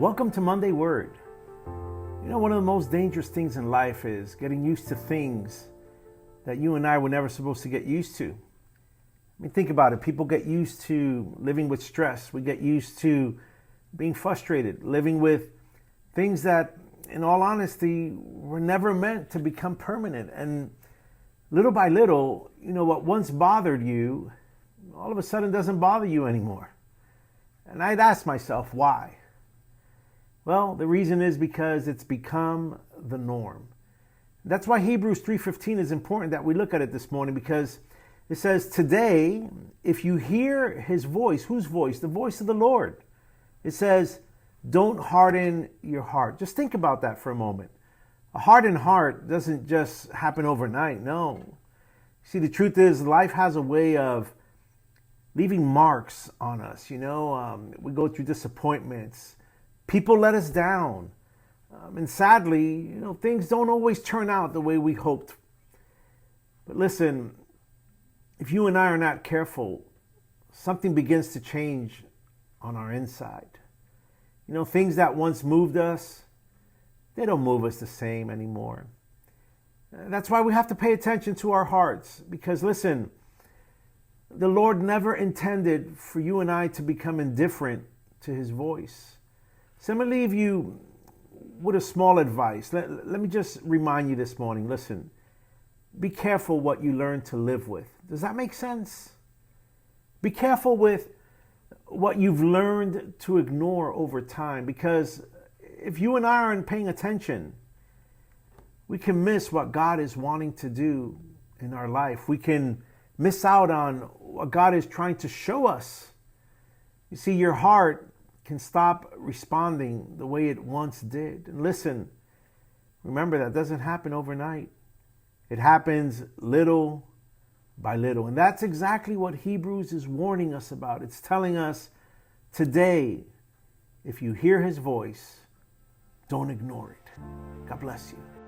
Welcome to Monday Word. You know, one of the most dangerous things in life is getting used to things that you and I were never supposed to get used to. I mean, think about it. People get used to living with stress. We get used to being frustrated, living with things that, in all honesty, were never meant to become permanent. And little by little, you know, what once bothered you, all of a sudden doesn't bother you anymore. And I'd ask myself, why? Well, the reason is because it's become the norm. That's why Hebrews 3:15 is important that we look at it this morning, because it says, today, if you hear his voice, whose voice? The voice of the Lord. It says, don't harden your heart. Just think about that for a moment. A hardened heart doesn't just happen overnight. No. See, the truth is, life has a way of leaving marks on us. You know, we go through disappointments. People let us down. And sadly, you know, things don't always turn out the way we hoped. But listen, if you and I are not careful, something begins to change on our inside. You know, things that once moved us, they don't move us the same anymore. That's why we have to pay attention to our hearts. Because listen, the Lord never intended for you and I to become indifferent to his voice. So I'm going to leave you with a small advice. Let me just remind you this morning. Listen, be careful what you learn to live with. Does that make sense? Be careful with what you've learned to ignore over time, because if you and I aren't paying attention, we can miss what God is wanting to do in our life. We can miss out on what God is trying to show us. You see, your heart can stop responding the way it once did. And listen, remember, that doesn't happen overnight. It happens little by little. And that's exactly what Hebrews is warning us about. It's telling us today, if you hear his voice, don't ignore it. God bless you.